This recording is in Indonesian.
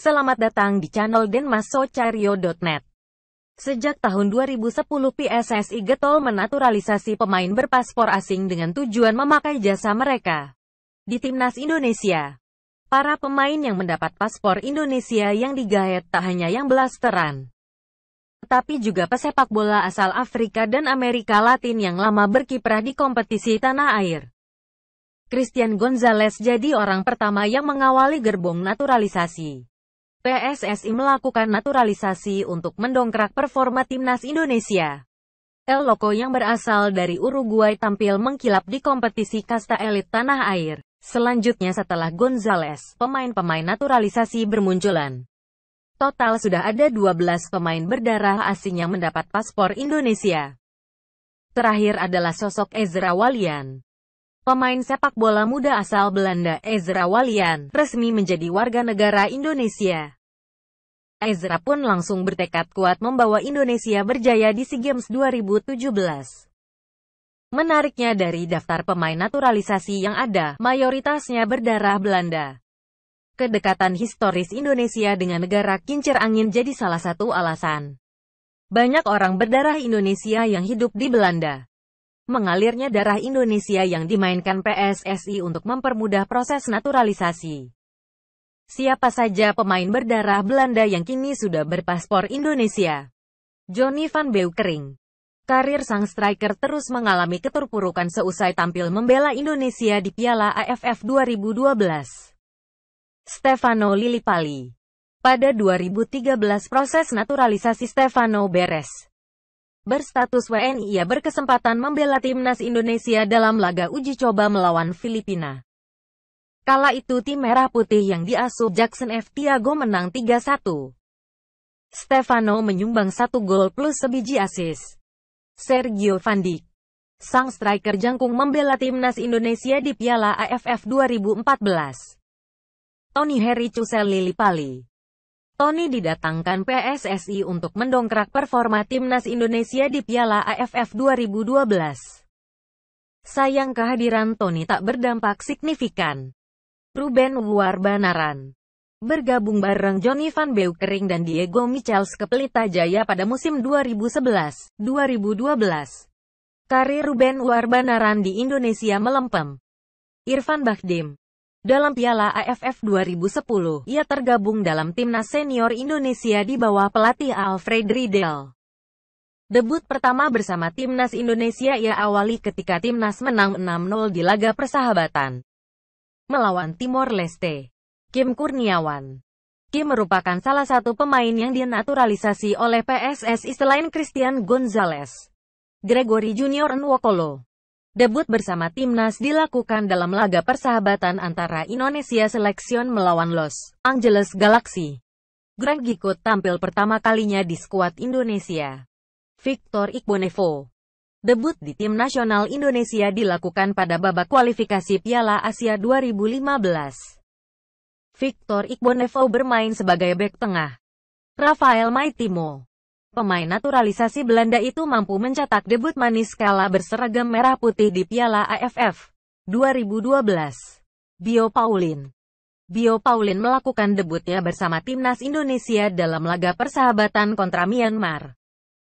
Selamat datang di channel denmassocario.net. Sejak tahun 2010 PSSI getol menaturalisasi pemain berpaspor asing dengan tujuan memakai jasa mereka di timnas Indonesia. Para pemain yang mendapat paspor Indonesia yang digaet tak hanya yang blasteran, tetapi juga pesepak bola asal Afrika dan Amerika Latin yang lama berkiprah di kompetisi tanah air. Christian Gonzalez jadi orang pertama yang mengawali gerbong naturalisasi. PSSI melakukan naturalisasi untuk mendongkrak performa timnas Indonesia. El Loco yang berasal dari Uruguay tampil mengkilap di kompetisi kasta elit tanah air. Selanjutnya setelah Gonzalez, pemain-pemain naturalisasi bermunculan. Total sudah ada 12 pemain berdarah asing yang mendapat paspor Indonesia. Terakhir adalah sosok Ezra Walian. Pemain sepak bola muda asal Belanda, Ezra Walian, resmi menjadi warga negara Indonesia. Ezra pun langsung bertekad kuat membawa Indonesia berjaya di SEA Games 2017. Menariknya dari daftar pemain naturalisasi yang ada, mayoritasnya berdarah Belanda. Kedekatan historis Indonesia dengan negara kincir angin jadi salah satu alasan. Banyak orang berdarah Indonesia yang hidup di Belanda. Mengalirnya darah Indonesia yang dimainkan PSSI untuk mempermudah proses naturalisasi. Siapa saja pemain berdarah Belanda yang kini sudah berpaspor Indonesia? Johnny van Beukering. Karir sang striker terus mengalami keterpurukan seusai tampil membela Indonesia di Piala AFF 2012. Stefano Lillipali. Pada 2013 proses naturalisasi Stefano beres. Berstatus WNI, ia berkesempatan membela timnas Indonesia dalam laga uji coba melawan Filipina. Kala itu tim merah putih yang diasuh Jackson F. Tiago menang 3-1. Stefano menyumbang 1 gol plus sebiji assist. Sergio Van Dijk, sang striker jangkung membela timnas Indonesia di Piala AFF 2014. Tony Harry Cusel Lillipali. Tony didatangkan PSSI untuk mendongkrak performa timnas Indonesia di Piala AFF 2012. Sayang kehadiran Tony tak berdampak signifikan. Ruben Warbanaran bergabung bareng Johnny van Beukering dan Diego Michels ke Pelita Jaya pada musim 2011-2012. Karir Ruben Warbanaran di Indonesia melempem. Irfan Bahdim. Dalam Piala AFF 2010, ia tergabung dalam timnas senior Indonesia di bawah pelatih Alfred Riedel. Debut pertama bersama timnas Indonesia ia awali ketika timnas menang 6-0 di laga persahabatan melawan Timor Leste. Kim Kurniawan. Kim merupakan salah satu pemain yang dinaturalisasi oleh PSSI selain Christian Gonzalez. Gregory Junior Nwokolo. Debut bersama timnas dilakukan dalam laga persahabatan antara Indonesia Selection melawan Los Angeles Galaxy. Greg ikut tampil pertama kalinya di skuad Indonesia. Victor Igbonevo. Debut di tim nasional Indonesia dilakukan pada babak kualifikasi Piala Asia 2015. Victor Igbonevo bermain sebagai bek tengah. Rafael Maitimo. Pemain naturalisasi Belanda itu mampu mencetak debut manis kala berseragam merah putih di Piala AFF 2012. Bio Paulin. Bio Paulin melakukan debutnya bersama timnas Indonesia dalam laga persahabatan kontra Myanmar.